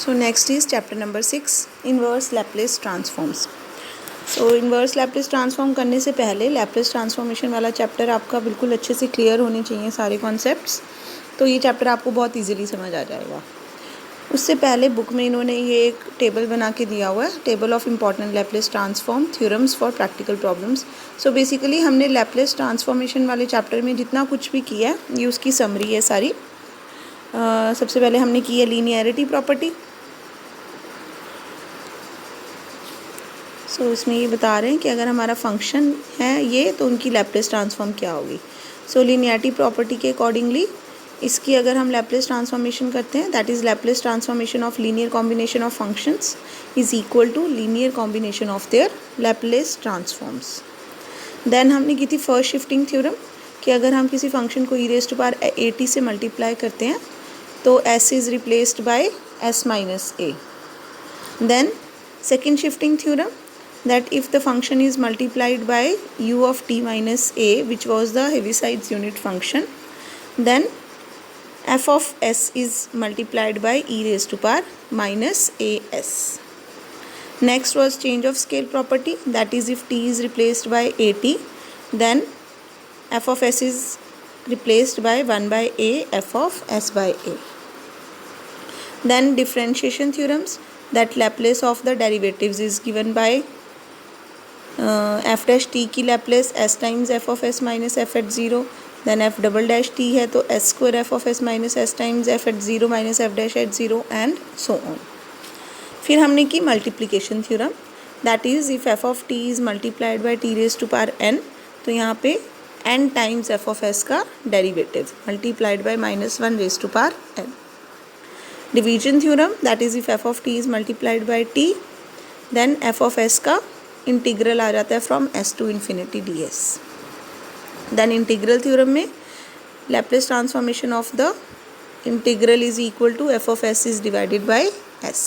So next is chapter number 6, inverse Laplace transforms. So inverse Laplace transform करने से पहले Laplace transformation वाला chapter आपका बिल्कुल अच्छे से क्लियर होने चाहिए सारे कॉन्सेप्ट्स, तो ये चैप्टर आपको बहुत इजीली समझ आ जाएगा। उससे पहले बुक में इन्होंने ये एक टेबल बना के दिया हुआ है, table of important Laplace transform theorems for practical problems. So basically हमने लैपलेस ट्रांसफॉर्मेशन वाले चैप्टर में जितना कुछ भी किया है ये उसकी समरी है सारी। सबसे पहले हमने की है लीनियरिटी प्रॉपर्टी। सो इसमें ये बता रहे हैं कि अगर हमारा फंक्शन है ये तो उनकी लैपलेस ट्रांसफॉर्म क्या होगी। सो लीनियरिटी प्रॉपर्टी के अकॉर्डिंगली इसकी अगर हम लैपलेस ट्रांसफॉर्मेशन करते हैं, that is Laplace transformation of linear combination of functions is equal to linear combination of their Laplace transforms. Then हमने की थी फर्स्ट शिफ्टिंग थ्योरम कि अगर हम किसी फंक्शन को e⁻at से मल्टीप्लाई करते हैं तो s is replaced by s minus a। Then second shifting theorem that if the function is multiplied by u of t minus a, which was the Heaviside's unit function, then f of s is multiplied by e raised to power minus as. Next was change of scale property, that is if t is replaced by at, then f of s is replaced by 1 by a f of s by a. Then differentiation theorems, that Laplace of the derivatives is given by f dash T की Laplace s times f of s minus f at zero. Then f double dash T है तो s square f of s minus s times f at zero minus f dash at zero and so on. फिर हमने की multiplication theorem, that is if f of t is multiplied by t raise to power n, तो यहाँ पे n times f of s का derivative multiplied by minus one raise to power n। Division theorem, that is if f of t is multiplied by t, then f of s का integral आ जाता है from s to infinity ds। Then integral theorem में Laplace transformation of the integral is equal to f of s is divided by s।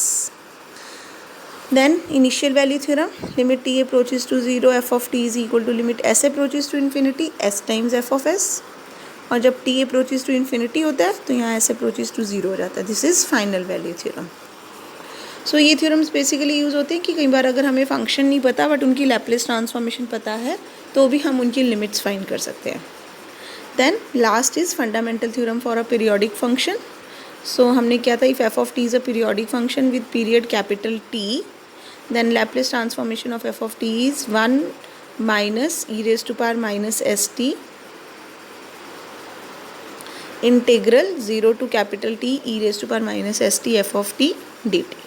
Then initial value theorem, limit t approaches to 0 f of t is equal to limit s approaches to infinity s times f of s, और जब t approaches to infinity होता है तो यहाँ s approaches to 0 हो जाता है। This is final value theorem. So ये थ्योरम्स बेसिकली यूज़ होते हैं कि कई बार अगर हमें फंक्शन नहीं पता बट उनकी लैपलेस ट्रांसफॉर्मेशन पता है तो भी हम उनकी लिमिट्स फाइंड कर सकते हैं। Then last is fundamental theorem for a periodic function. So हमने क्या था, if F of T is a periodic function with period capital T, then Laplace transformation of F of T is 1 minus E raise to power minus S T integral 0 to capital T E raise to power minus S T F of T D T.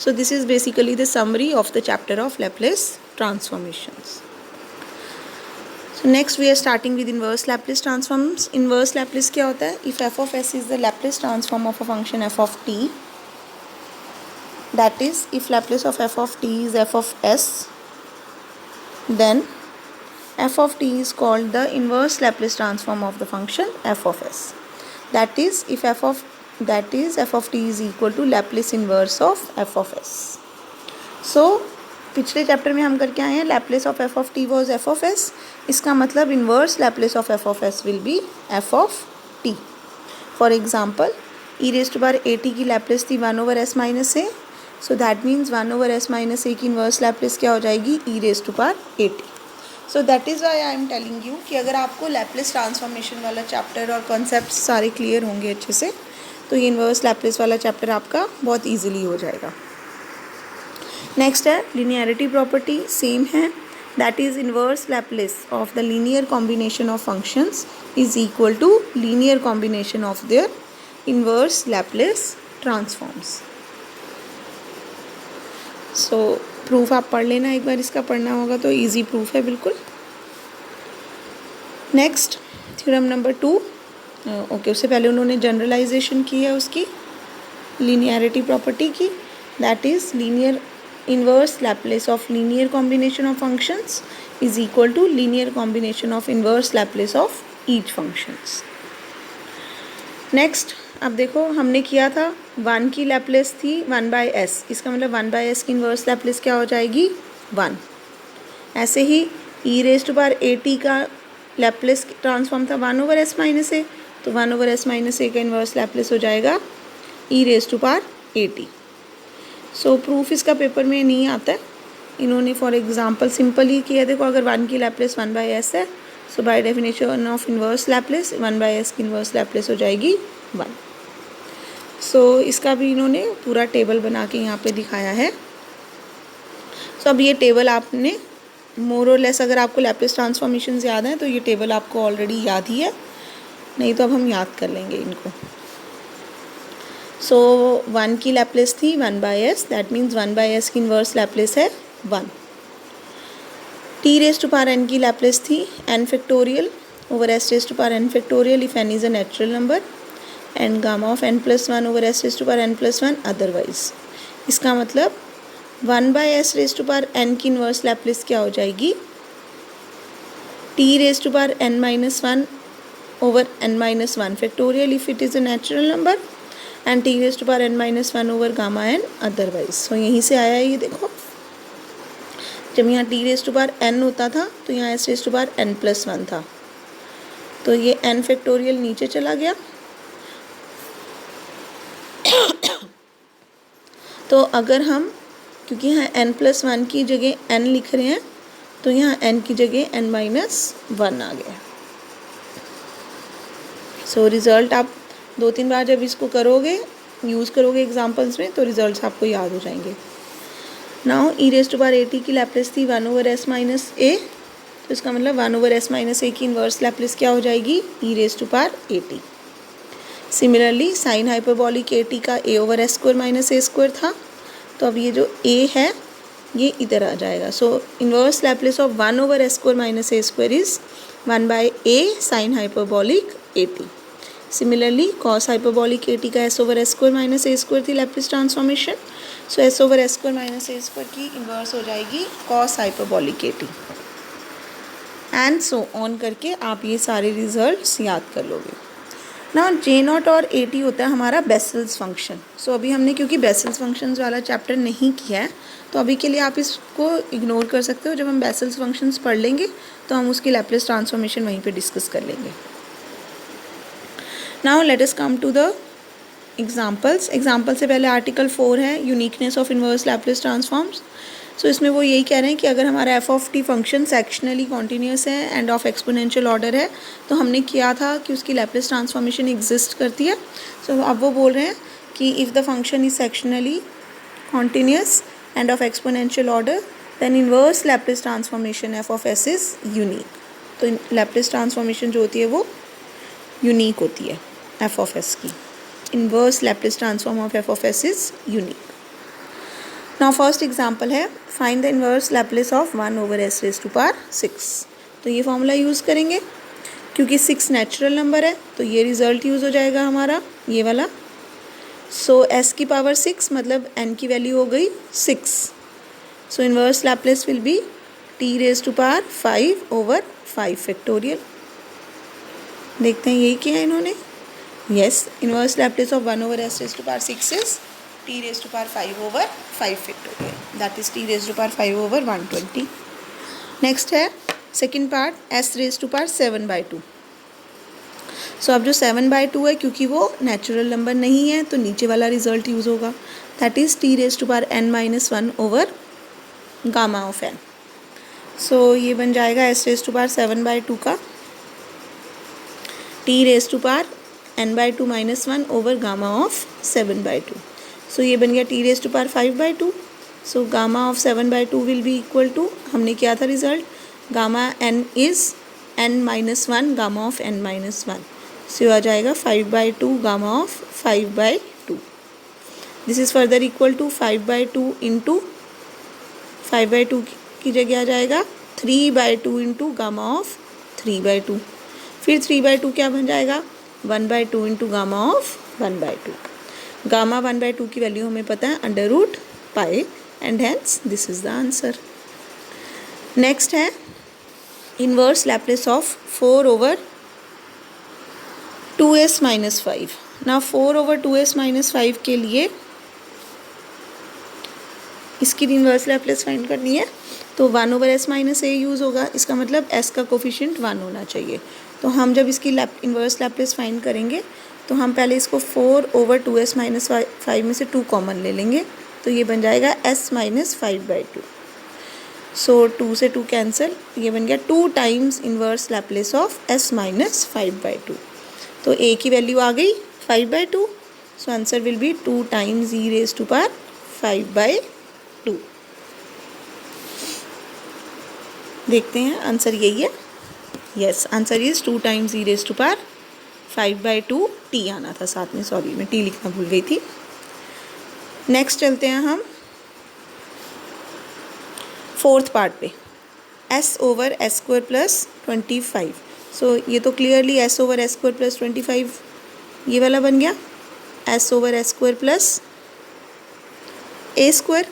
So this is basically the summary of the chapter of Laplace transformations. So next we are starting with inverse Laplace transforms. Inverse Laplace क्या होता है? If f of s is the Laplace transform of a function f of t, that is if Laplace of f of t is f of s, then f of t is called the inverse Laplace transform of the function f of s. That is if f of t is equal to Laplace inverse of f of s. So पिछले chapter में हम करके आए हैं Laplace of f of t was f of s, इसका मतलब inverse Laplace of f of s will be f of t. For example, e raised to power at की Laplace थी 1 over s minus a, so that means 1 over s minus a की inverse Laplace क्या हो जाएगी, e raised to power at. So that is why I am telling you कि अगर आपको Laplace transformation वाला चैप्टर और कॉन्सेप्ट सारे क्लियर होंगे अच्छे से तो ये इन्वर्स लैपलेस वाला चैप्टर आपका बहुत इजीली हो जाएगा। नेक्स्ट है लीनियरिटी प्रॉपर्टी, सेम है, that is inverse Laplace of the linear combination of functions is equal to linear combination of their inverse Laplace transforms. So proof आप पढ़ लेना, एक बार इसका पढ़ना होगा तो इजी प्रूफ है बिल्कुल। नेक्स्ट थ्योरम नंबर 2, ओके उससे पहले उन्होंने जनरलाइजेशन की है उसकी लीनियरिटी प्रॉपर्टी की, that is linear inverse Laplace of linear combination of functions is equal to linear combination of inverse Laplace of each functions. Next अब देखो हमने किया था 1 की लैपलेस थी 1 बाई एस, इसका मतलब 1 बाई एस की इन्वर्स लैपलेस क्या हो जाएगी 1। ऐसे ही E raise to power A T का लैपलेस ट्रांसफॉर्म था 1 ओवर एस माइनस ए, तो 1 ओवर एस माइनस ए का इन्वर्स लैपलेस हो जाएगा E raise to power A T. So proof इसका पेपर में नहीं आता है, इन्होंने फॉर एग्जांपल सिंपल ही किया। देखो अगर 1 की लैप्लेस 1/s है, so by definition of inverse Laplace 1/s की इन्वर्स लैप्लेस हो जाएगी 1। सो इसका भी इन्होंने पूरा टेबल बना के यहाँ पे दिखाया है। सो अब ये टेबल आपने मोर और लेस, अगर आपको लैप्लेस ट्रांसफॉर्मेशन याद है तो ये टेबल आपको ऑलरेडी याद ही है, नहीं तो अब हम याद कर लेंगे इनको। सो 1 की लैप्लेस थी 1/s, दैट मीन्स 1/s की इन्वर्स लैप्लेस है 1। t raise to power n की लैप्लेस थी n factorial over s raise to power n factorial if n is a natural number and gamma of n+1 over s raise to power n+1 otherwise. इसका मतलब 1/s raise to power n की inverse Laplace क्या हो जाएगी, t raise to power n-1 over n-1 factorial if it is a natural number and t raise to power n-1 over gamma n otherwise. So यहीं से आया है ये। देखो जब यहाँ t raise to power n होता था तो यहाँ s raise to power n+1 था, तो ये n फैक्टोरियल नीचे चला गया। तो अगर हम, क्योंकि यहाँ n+1 की जगह n लिख रहे हैं, तो यहाँ n की जगह n-1 आ गया। सो रिज़ल्ट आप 2-3 बार जब इसको करोगे, यूज़ करोगे एग्जांपल्स में, तो रिजल्ट्स आपको याद हो जाएंगे। Now e raise to power at की लैप्लेस थी 1/s माइनस a, तो इसका मतलब 1/s माइनस a की इन्वर्स लैप्लेस क्या हो जाएगी, e raise to power at। Similarly sine hyperbolic at का a/s² माइनस a² था, तो अब ये जो a है ये इधर आ जाएगा। So inverse Laplace of 1/s² minus a² is 1/a sine hyperbolic at। Similarly cos hyperbolic at का s/s² माइनस a² थी लैप्लेस ट्रांसफॉर्मेशन, सो s/s² माइनस a² की इन्वर्स हो जाएगी cos hyperbolic at। And so on करके आप ये सारे results याद कर लोगे। ना J0 और at होता है हमारा बेसल्स फंक्शन। सो अभी हमने क्योंकि बेसल्स फंक्शंस वाला चैप्टर नहीं किया है, तो अभी के लिए आप इसको इग्नोर कर सकते हो। जब हम बेसल्स फंक्शंस पढ़ लेंगे तो हम उसकी लैप्लेस ट्रांसफॉर्मेशन वहीं पे डिस्कस कर लेंगे। Now let us come to the examples. Example से पहले आर्टिकल 4 है uniqueness of inverse Laplace transforms. So इसमें वो यही कह रहे हैं कि अगर हमारा F of T function sectionally continuous है एंड ऑफ एक्सपोनेंशियल ऑर्डर है, तो हमने किया था कि उसकी लैप्लेस ट्रांसफॉर्मेशन एग्जिस्ट करती है। सो अब वो बोल रहे हैं कि if the function is sectionally continuous and of exponential order then inverse Laplace transformation F of S is unique. तो लैप्लेस ट्रांसफॉर्मेशन जो होती है वो यूनिक होती है एफ ऑफ एस की। Inverse Laplace transform of F of S is unique. Now first example है find the inverse Laplace of 1/s raise to power 6। तो ये फॉर्मूला यूज़ करेंगे, क्योंकि 6 नेचुरल नंबर है तो ये रिज़ल्ट यूज़ हो जाएगा हमारा ये वाला। सो s की पावर 6 मतलब n की वैल्यू हो गई 6। So inverse Laplace will be t raise to power 5/5 factorial. देखते हैं यही किया है इन्होंने। Yes, inverse Laplace of 1/s raise to power 6 is t raise to power 5/5 factorial, that is t raise to power 5/120। Next है second part s raise to power 7/2। So अब जो 7/2 है, क्योंकि वो नेचुरल नंबर नहीं है तो नीचे वाला रिजल्ट यूज़ होगा, that is t raise to power n-1 over gamma of n। So ये बन जाएगा s रेज़ टू पावर 7/2 का t raise to power n/2 - 1 over gamma of 7/2। So ये बन गया t raise to power 5/2। So gamma of 7/2 will be equal to, हमने किया था result, gamma n is n-1 gamma of n-1। So आ जाएगा 5/2 gamma of 5/2। This is further equal to 5/2 into 5/2 की जगह आ जाएगा 3/2 इंटू गामा ऑफ 3/2। फिर 3/2 क्या बन जाएगा 1/2 इंटू गामा ऑफ 1/2। गामा 1/2 की वैल्यू हमें पता है √π and hence this is the answer. Next है इन्वर्स लैप्लेस ऑफ 4/2s - 5। ना 4/2s - 5 के लिए इसकी इन्वर्स लैप्लेस फाइंड करनी है, तो 1/s - a यूज़ होगा। इसका मतलब s का कोफिशिएंट 1 होना चाहिए। तो हम जब इसकी इन्वर्स लैप्लेस फाइंड करेंगे तो हम पहले इसको 4/2s - 5 में से 2 कॉमन ले लेंगे, तो ये बन जाएगा s माइनस 5/2। सो 2 से 2 कैंसिल, ये बन गया 2 times inverse Laplace of s minus 5/2। तो a की वैल्यू आ गई 5/2, so answer will be 2 times e raise to power 5/2। देखते हैं आंसर यही है। Yes, answer is 2 times e raise to power 5/2। t आना था साथ में, सॉरी मैं t लिखना भूल गई थी। नेक्स्ट चलते हैं हम फोर्थ पार्ट पे, s over s square plus 25। सो ये तो clearly s over s square plus 25 ये वाला बन गया, s over s square plus a square.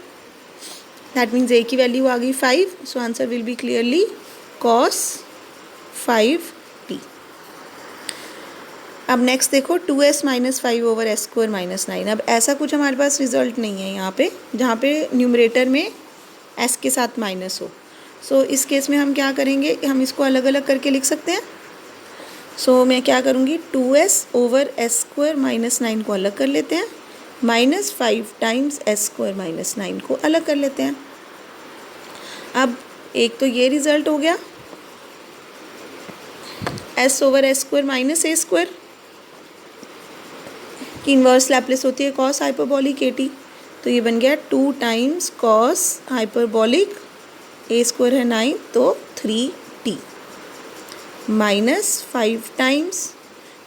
That means a की वैल्यू आ गई 5, सो answer will be clearly cos 5t। अब नेक्स्ट देखो 2s minus 5 over s square minus 9। अब ऐसा कुछ हमारे पास रिजल्ट नहीं है यहाँ पे जहाँ पे न्यूमरेटर में s के साथ माइनस हो। सो इस केस में हम क्या करेंगे, हम इसको अलग अलग करके लिख सकते हैं। सो मैं क्या करूँगी, 2s over s square minus 9 को अलग कर लेते हैं, minus 5 times s square minus 9 को अलग कर लेते हैं। अब एक तो ये रिजल्ट हो गया, s over s square minus a square की इन्वर्स लैप्लेस होती है कॉस हाइपरबॉलिक at। तो ये बन गया 2 times cos hyperbolic a square है 9, तो 3t माइनस 5 टाइम्स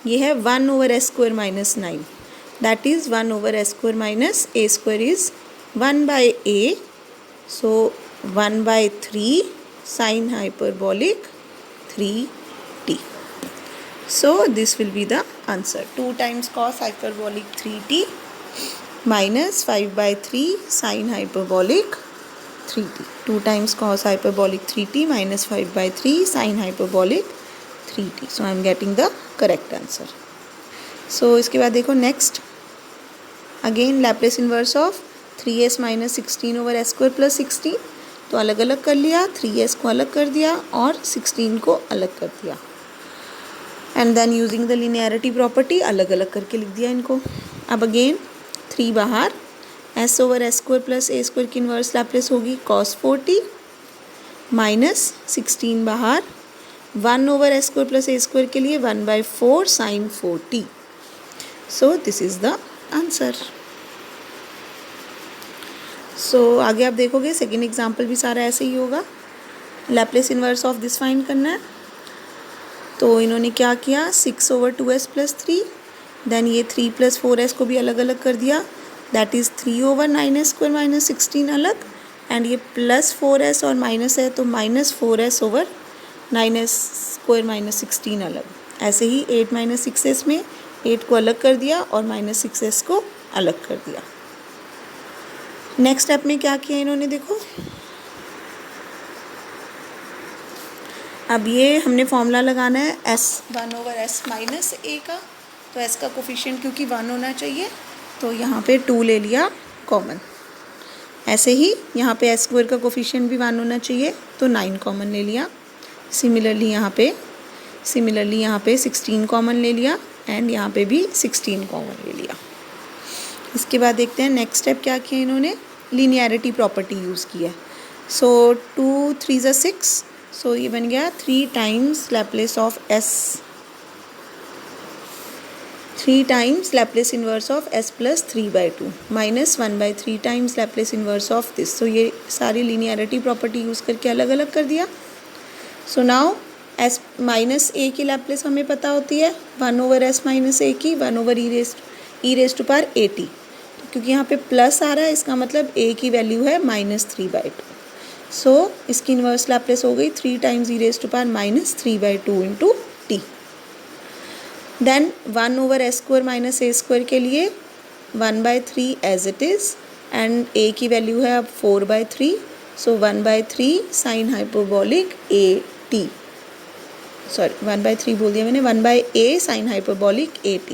ये है 1 over s square minus 9, that is 1 over s square minus a square is 1/a, so 1/3 sine hyperbolic 3t। So this will be the answer, 2 times cos hyperbolic 3t minus 5/3 sin hyperbolic 3t. 2 times cos hyperbolic 3t minus 5/3 sin hyperbolic 3t. So I am getting the correct answer. So इसके बाद देखो next, again Laplace inverse of 3s minus 16 over s square plus 16। तो अलग अलग कर लिया, 3s को अलग कर दिया और 16 को अलग कर दिया, and then using the linearity property अलग अलग करके लिख दिया इनको। अब अगेन 3 बाहर, s over s square plus a square की इन्वर्स लैप्लेस होगी cos 4t, माइनस 16 बाहर, 1 over s square plus a square के लिए 1/4 sine 4t। So this is the answer. So आगे आप देखोगे सेकेंड एग्जाम्पल भी सारा ऐसे ही होगा, Laplace inverse of this find करना है। तो इन्होंने क्या किया, 6 ओवर 2s प्लस 3, देन ये 3 प्लस 4s को भी अलग अलग कर दिया, that is 3 over 9s square minus 16 अलग, एंड ये प्लस 4s और माइनस है तो minus 4s over 9s square minus 16 अलग। ऐसे ही 8 माइनस 6s में 8 को अलग कर दिया और माइनस 6s को अलग कर दिया। नेक्स्ट स्टेप में क्या किया इन्होंने, देखो अब ये हमने फॉर्मूला लगाना है s 1 over s minus a का। तो s का कोफिशिएंट क्योंकि 1 होना चाहिए तो यहाँ पे 2 ले लिया कॉमन। ऐसे ही यहाँ पे s स्क्वायर का कोफिशिएंट भी 1 होना चाहिए तो 9 कॉमन ले लिया। सिमिलरली यहाँ पे 16 कॉमन ले लिया एंड यहाँ पे भी 16 कॉमन ले लिया। इसके बाद देखते हैं नेक्स्ट स्टेप क्या किया इन्होंने, लीनियरिटी प्रॉपर्टी यूज़ की है। सो 2 3 ज़ा 6, सो ये बन गया 3 times Laplace of s, 3 times Laplace inverse of s plus 3/2 minus 1/3 times Laplace inverse of this. तो ये सारी लीनियरिटी प्रॉपर्टी यूज़ करके अलग अलग कर दिया। So now s minus a की लैप्लेस हमें पता होती है 1 ओवर s माइनस a की 1 over e raise to power at। तो क्योंकि यहाँ पे प्लस आ रहा है इसका मतलब a की वैल्यू है माइनस 3/2। सो इसकी इन्वर्स लैप्लेस हो गई 3 times e raise to power minus 3/2 into t. Then 1 over s square minus a square के लिए 1/3 as it is, and a की वैल्यू है अब 4/3, so 1/3 sine hyperbolic at, sorry 1/3 बोल दिया मैंने, 1/a sine hyperbolic at।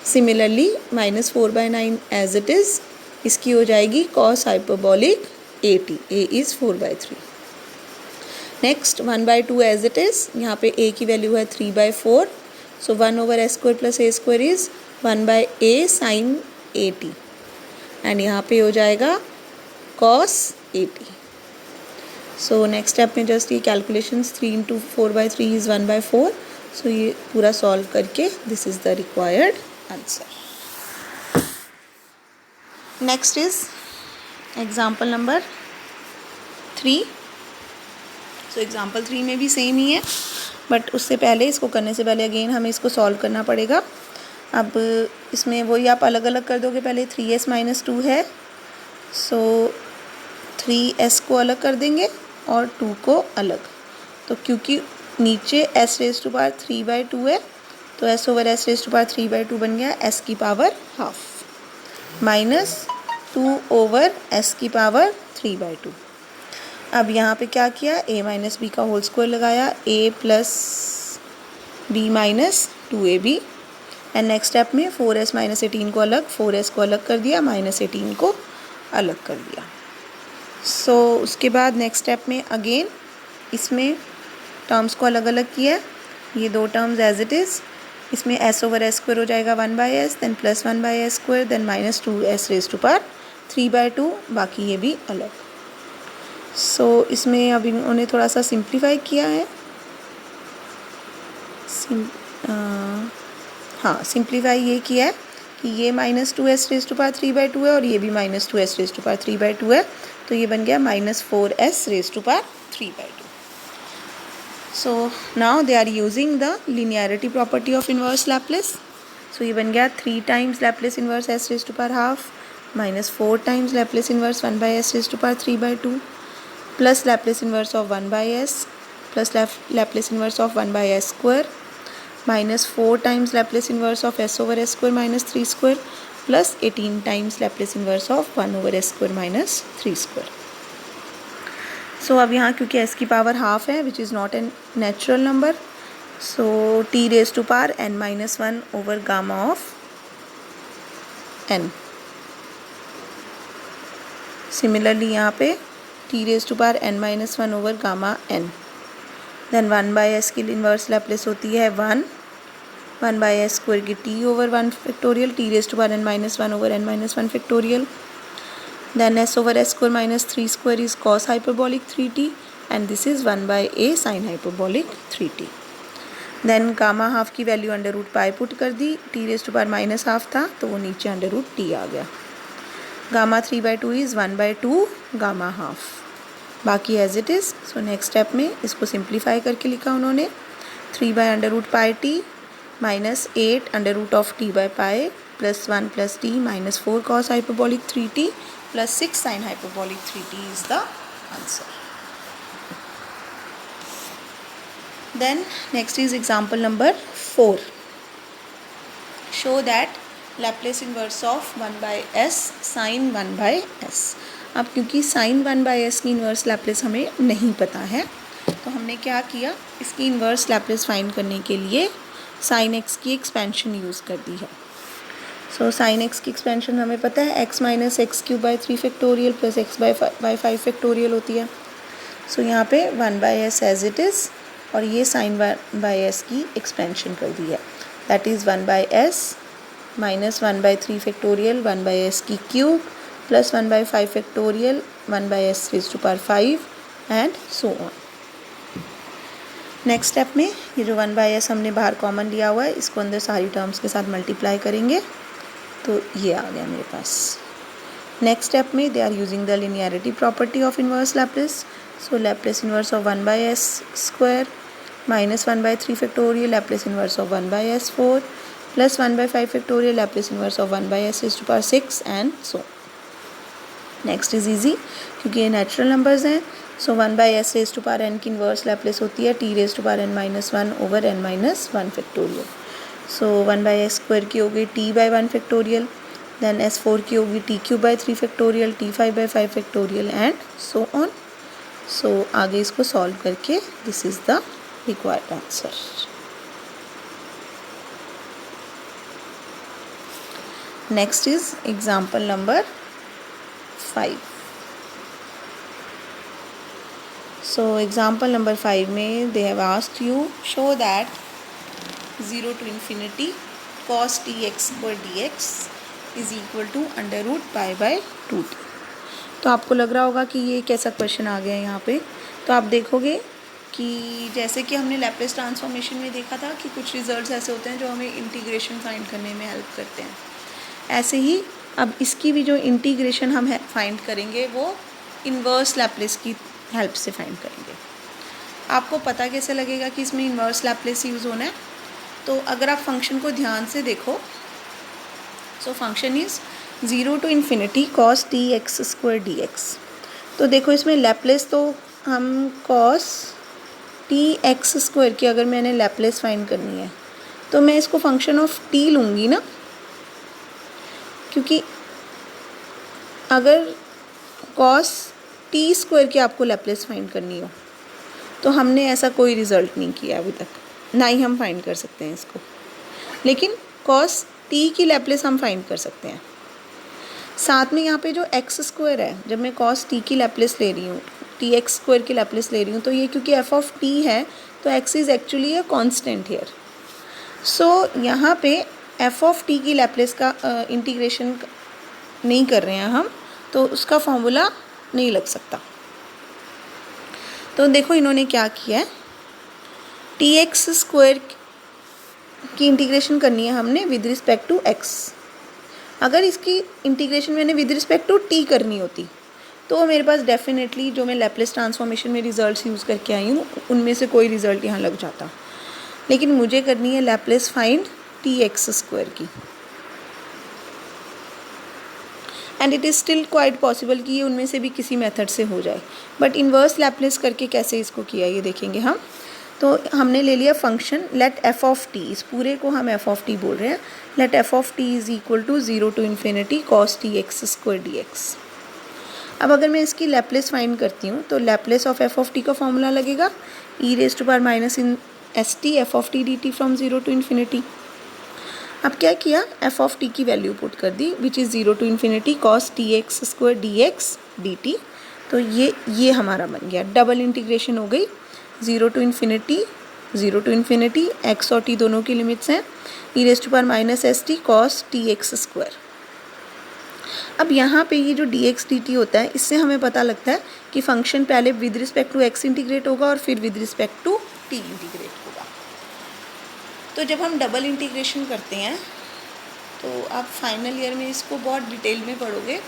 Similarly minus 4/9 as it is, इसकी हो जाएगी cos hyperbolic at, a is 4/3। Next 1/2 as it is, यहाँ पे a की वैल्यू है 3/4, so 1 over s square plus a square is 1/a sine at, and यहाँ पे हो जाएगा cos 80. सो नेक्स्ट स्टेप में जस्ट ये कैलकुलेशंस 3 इंटू 4/3 इज़ 1/4. सो ये पूरा सॉल्व करके this is the required answer. Next is example number 3. So example 3 में भी सेम ही है, बट उससे पहले, इसको करने से पहले अगेन हमें इसको सॉल्व करना पड़ेगा. अब इसमें वही आप अलग अलग कर दोगे. पहले 3s माइनस 2 है, सो 3s को अलग कर देंगे और 2 को अलग. तो क्योंकि नीचे s रेज़ टू पावर 3/2 है, तो s over s raise to power 3/2 बन गया s की power half minus 2 over s की पावर 3/2. अब यहाँ पे क्या किया, a माइनस बी का होल स्क्वायर लगाया, a plus b minus 2ab. And next step में 4s माइनस 18 को अलग, 4s को अलग कर दिया, माइनस 18 को अलग कर दिया. सो उसके बाद नेक्स्ट स्टेप में अगेन इसमें टर्म्स को अलग अलग किया. ये दो टर्म्स एज इट इज़. इसमें s ओवर s स्क्वायर हो जाएगा 1/s, then plus 1/s square, then minus 2s raise to power 3/2. बाकी ये भी अलग. सो इसमें अब इन्होंने थोड़ा सा सिंप्लीफाई किया है. हाँ, सिंप्लीफाई ये किया है कि ये minus 2s raise to power 3/2 है और ये भी minus 2s raise to power 3/2 है. तो ये बन गया minus 4s raise to power 3/2. So now they are using the linearity property of inverse Laplace. So ये बन गया 3 times Laplace inverse s raise to power half minus 4 times Laplace inverse 1/s raise to power 3/2 plus Laplace inverse of 1/s plus Laplace inverse of 1/s square minus 4 times Laplace inverse of s over s square minus 3 square plus 18 times Laplace inverse of 1 over s square minus 3 square. So अब यहाँ क्योंकि s की power half है which is not an natural number, so t raise to power n minus 1 over gamma of n. Similarly यहाँ पे t raise to power n minus 1 over gamma n. Then 1/s की inverse Laplace होती है 1/s square की t over 1 factorial, t raise to power n minus 1 over n minus 1 factorial. Then s over s square minus 3 square is cos hyperbolic 3t and this is 1/a sin hyperbolic 3t. Then gamma half की value under root pi put कर दी. t raise to power minus half था तो वो नीचे under root t आ गया. Gamma 3/2 is 1/2 gamma half. बाकी as it is. So next step में इसको सिंप्लीफाई करके लिखा उन्होंने 3/√πt minus 8 under root of t by pi plus 1 plus t minus 4 cos hyperbolic 3t plus 6 sin hyperbolic 3t is the answer. Then next is example number 4. Show that Laplace inverse of 1/s sin 1/s. अब क्योंकि sin 1/s की inverse Laplace हमें नहीं पता है, तो हमने क्या किया, इसकी इन्वर्स लैप्लेस फाइंड करने के लिए sin x की एक्सपेंशन यूज़ कर दी है. सो sin x की एक्सपेंशन हमें पता है x minus x³ 3 plus x/5 factorial होती है. सो यहाँ पे 1/s एज इट इज़ और ये sin 1/s की एक्सपेंशन कर दी है. That is 1/s minus 1/3 factorial 1/s की cube plus 1/5 factorial 1/s raise to power 5 and so on. Next step में ये जो 1/s हमने बाहर कॉमन लिया हुआ है इसको अंदर सारी टर्म्स के साथ मल्टीप्लाई करेंगे तो ये आ गया मेरे पास. नेक्स्ट स्टेप में they are using the linearity property of inverse Laplace. So Laplace inverse of 1/s square minus 1/3 factorial Laplace inverse of 1/s 4 plus 1/5 factorial Laplace inverse of 1/s raise to power 6 and so. Next is easy क्योंकि ये natural numbers हैं. So 1/s raise to power n की inverse Laplace होती है t raise to power n minus 1 over n minus 1 factorial. So 1/s square की होगी t/1 factorial, then s4 की होगी t³ 3 factorial, t5/5 factorial and so on. So आगे इसको solve करके this is the required answer. Next is example number 5. So example number 5 में they have asked you show that 0 to infinity cos tx square dx is equal to √π/2t। तो आपको लग रहा होगा कि ये कैसा क्वेश्चन आ गया है यहाँ पे। तो आप देखोगे कि जैसे कि हमने लैप्लेस ट्रांसफॉर्मेशन में देखा था कि कुछ रिजल्ट्स ऐसे होते हैं जो हमें इंटीग्रेशन फाइंड करने में हेल्प करते हैं, ऐसे ही अब इसकी भी जो इंटीग्रेशन हम फाइंड करेंगे वो इन्वर्स लैप्लेस की हेल्प से फाइंड करेंगे। आपको पता कैसे लगेगा कि इसमें इन्वर्स लैप्लेस यूज़ होना है? तो अगर आप फंक्शन को ध्यान से देखो, so function is 0 to ∞ cos tx² dx। तो देखो इसमें लैप्लेस तो हम cos tx² की अगर मैंने लैप्लेस फाइंड करनी है तो मैं इसको फंक्शन ऑफ t लूँगी ना, क्योंकि अगर cos t² की आपको लैप्लेस फाइंड करनी हो तो हमने ऐसा कोई रिज़ल्ट नहीं किया अभी तक, ना ही हम फाइंड कर सकते हैं इसको, लेकिन cos t की लैप्लेस हम फाइंड कर सकते हैं। साथ में यहाँ पे जो x² है, जब मैं cos t की लैप्लेस ले रही हूँ, tx² की लैप्लेस ले रही हूँ, तो ये क्योंकि f ऑफ t है तो x is actually a constant here. So यहाँ पे f ऑफ t की लैप्लेस का इंटीग्रेशन नहीं कर रहे हैं हम, तो उसका फॉर्मूला नहीं लग सकता। तो देखो इन्होंने क्या किया है, tx² की इंटीग्रेशन करनी है हमने विद रिस्पेक्ट टू x। अगर इसकी इंटीग्रेशन मैंने विद रिस्पेक्ट टू t करनी होती तो मेरे पास डेफिनेटली जो मैं लैप्लेस ट्रांसफॉर्मेशन में रिजल्ट्स यूज़ करके आई हूँ उनमें से कोई रिज़ल्ट यहाँ लग जाता, लेकिन मुझे करनी है लैप्लेस फाइंड tx² की, and it is still quite possible कि ये उनमें से भी किसी मेथड से हो जाए। बट इन्वर्स लैप्लेस करके कैसे इसको किया ये देखेंगे हम। तो हमने ले लिया function let f of t, इस पूरे को हम f ऑफ t बोल रहे हैं, let f of t is equal to 0 to ∞ cos tx² dx। अब अगर मैं इसकी लैप्लेस फाइंड करती हूँ तो Laplace of f of t का फॉर्मूला लगेगा e⁻⁻ f of t dt from 0 to ∞। अब क्या किया, f ऑफ t की वैल्यू पुट कर दी which is 0 to ∞ cos tx² dx dt। तो ये हमारा बन गया, डबल इंटीग्रेशन हो गई 0 to ∞, x और t दोनों की लिमिट्स हैं, e⁻⁻ cos tx²। अब यहाँ पे ये जो dx dt होता है, इससे हमें पता लगता है कि फंक्शन पहले with respect to x integrate होगा और फिर with respect to t integrate होगा। तो जब हम डबल इंटीग्रेशन करते हैं तो आप फाइनल ईयर में इसको बहुत डिटेल में पढ़ोगे,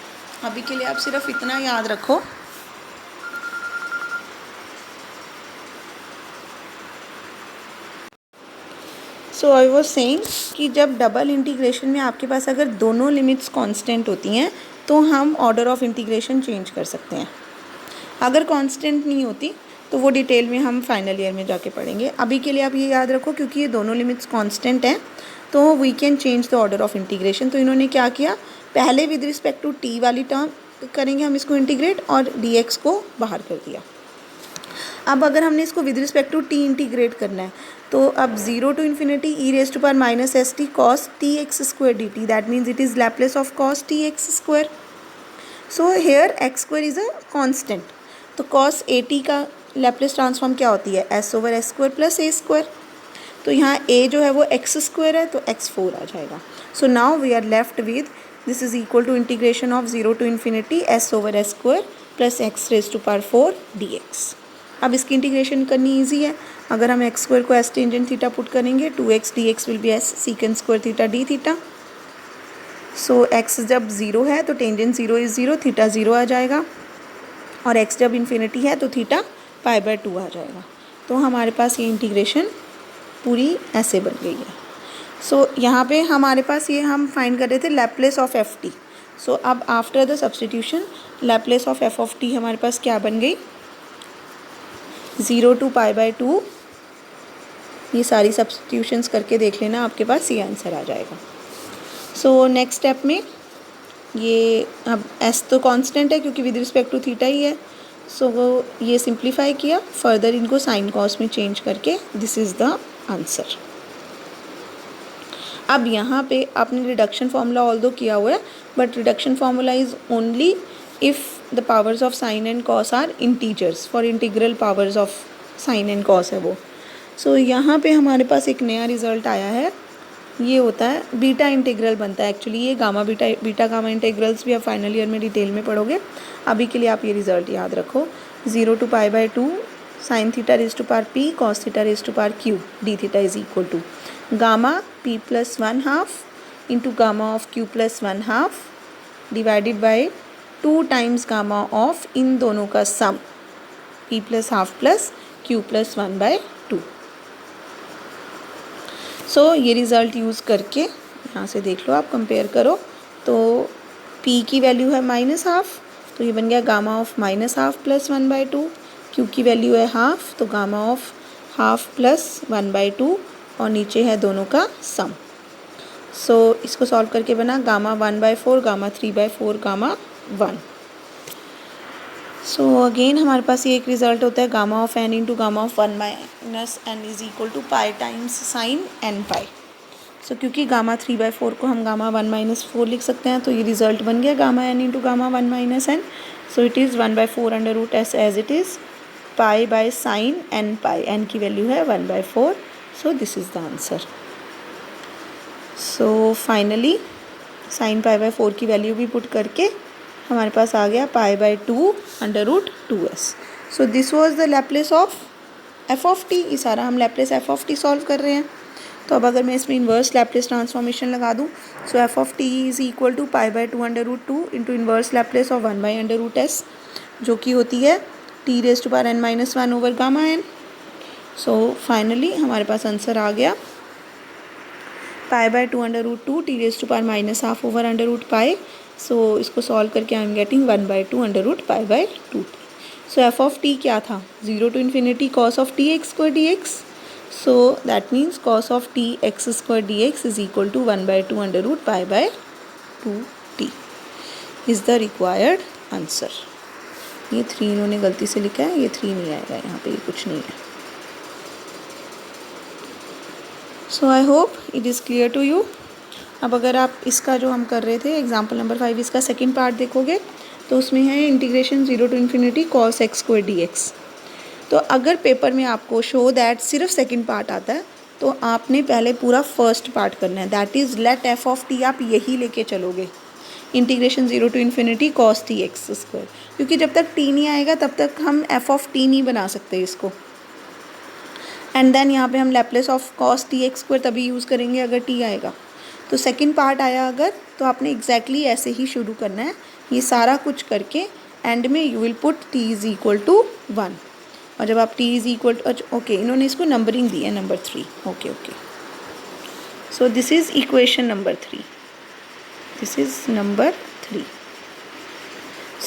अभी के लिए आप सिर्फ इतना याद रखो सो आई वॉज सेइंग कि जब डबल इंटीग्रेशन में आपके पास अगर दोनों लिमिट्स कांस्टेंट होती हैं तो हम ऑर्डर ऑफ इंटीग्रेशन चेंज कर सकते हैं। अगर कांस्टेंट नहीं होती तो वो डिटेल में हम फाइनल ईयर में जाके पढ़ेंगे। अभी के लिए आप ये याद रखो क्योंकि ये दोनों लिमिट्स कांस्टेंट हैं तो we can change the order of integration. तो इन्होंने क्या किया, पहले विद रिस्पेक्ट टू टी वाली टर्म करेंगे हम इसको इंटीग्रेट और dx को बाहर कर दिया। अब अगर हमने इसको with respect to t integrate करना है तो अब 0 to ∞ e⁻⁻ cos tx² dt, that means it is Laplace of cos tx²। So here x² is a constant, तो cos at का लैप्लेस ट्रांसफॉर्म क्या होती है, s/s² + a²। तो यहाँ a जो है वो x² है तो x4 आ जाएगा। So now we are left with this is equal to integration of 0 to ∞ s/s² + x⁴ dx। अब इसकी इंटीग्रेशन करनी इजी है, अगर हम x² को s टेंजेंट थीटा पुट करेंगे 2x dx will be s sec² theta d theta. So x जब 0 है तो टेंजेंट 0 इज़ 0, थीटा 0 आ जाएगा, और x जब इन्फिनिटी है तो थीटा π/2 आ जाएगा। तो हमारे पास ये इंटीग्रेशन पूरी ऐसे बन गई है। सो यहाँ पे हमारे पास ये हम फाइंड कर रहे थे लैप्लेस ऑफ एफ टी। सो अब after the substitution Laplace of F of T हमारे पास क्या बन गई, 0 to π/2। ये सारी सब्सटीट्यूशंस करके देख लेना, आपके पास ये आंसर आ जाएगा। सो नेक्स्ट स्टेप में ये अब s तो कांस्टेंट है क्योंकि विद रिस्पेक्ट टू थीटा ही है, सो वो ये सिंप्लीफाई किया, फर्दर इनको साइन कॉस में चेंज करके दिस इज़ द आंसर। अब यहाँ पे आपने रिडक्शन फार्मूला ऑल्दो किया हुआ है, but reduction formula is only if the powers of sine and cos are integers, for integral powers of sine and cos है वो। सो यहाँ पे हमारे पास एक नया रिज़ल्ट आया है ये होता है बीटा इंटीग्रल बनता है एक्चुअली। ये बीटा गामा इंटीग्रल्स भी आप फाइनल ईयर में डिटेल में पढ़ोगे। अभी के लिए आप ये रिजल्ट याद रखो, 0 to π/2 sin theta raise to power p cos theta raise to power q d theta is equal to gamma p + 1/2 into gamma of q + 1/2 divided by 2 times gamma of इन दोनों का sum p + 1/2 plus q + 1/2। So ये result use करके यहाँ से देख लो, आप compare करो तो p की वैल्यू है -1/2, तो ये बन गया गामा ऑफ -1/2 प्लस 1/2। q की वैल्यू है 1/2, तो गामा ऑफ 1/2 प्लस 1/2, और नीचे है दोनों का सम। सो इसको सॉल्व करके बना gamma 1/4, gamma 3/4, gamma 1। So again हमारे पास ये एक रिज़ल्ट होता है gamma of n into gamma of 1 minus n is equal to pi times sine n pi. So क्योंकि गामा 3/4 को हम गामा 1 माइनस 4 लिख सकते हैं, तो ये रिज़ल्ट बन गया gamma n into gamma 1 minus n। So it is 1/4 under root s as it is pi by sine n pi. n की वैल्यू है 1/4। So this is the answer. So finally sine π/4 की value भी put करके हमारे पास आ गया π/2 under root 2s। So this was the Laplace of f of t। ये सारा हम Laplace f of t solve कर रहे हैं। तो अब अगर मैं इसमें इन्वर्स लैप्लेस ट्रांसफॉर्मेशन लगा दूँ, so f of t is equal to π/2 under root 2 into inverse Laplace of 1 under root s, जो कि होती है t raise to power n-1 over gamma n। So finally हमारे पास आंसर आ गया π/2 under root 2 t raise to power -1/2 over under root pi. So इसको solve करके I am getting 1/2 under root π/2। So f of t क्या था, 0 to infinity cos of t x square dx। So that means cos of t x square dx is equal to 1/2 under root π/2t is the required answer. ये 3 इन्होंने गलती से लिखा है, ये 3 नहीं आएगा यहाँ पे, ये कुछ नहीं है। So I hope it is clear to you. अब अगर आप इसका जो हम कर रहे थे एग्जाम्पल नंबर 5, इसका सेकंड पार्ट देखोगे तो उसमें है integration 0 to infinity cos x square dx। तो अगर पेपर में आपको शो दैट सिर्फ सेकंड पार्ट आता है, तो आपने पहले पूरा फर्स्ट पार्ट करना है, that is let f of t आप यही लेके चलोगे, integration 0 to infinity cos t x square, क्योंकि जब तक t नहीं आएगा तब तक हम f ऑफ t नहीं बना सकते इसको। एंड देन यहाँ पे हम Laplace of cos t x square तभी यूज़ करेंगे अगर t आएगा। तो सेकंड पार्ट आया अगर, तो आपने एग्जैक्टली ऐसे ही शुरू करना है, ये सारा कुछ करके एंड में you will put t is equal to 1। और जब आप t is equal to, okay इन्होंने इसको नंबरिंग दी है number 3, okay. So this is equation number 3, this is number 3।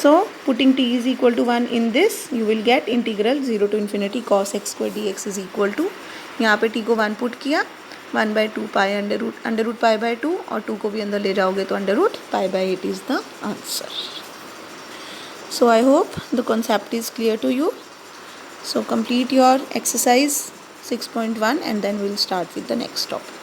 So putting t is equal to 1 in this, you will get integral 0 to infinity cos x square dx is equal to, यहाँ पे t को 1 put किया, 1/2 pi under root π/2, और 2 को भी अंदर ले जाओगे तो under root π/8 is the answer. So I hope the concept is clear to you. So complete your exercise 6.1 and then we'll start with the next topic.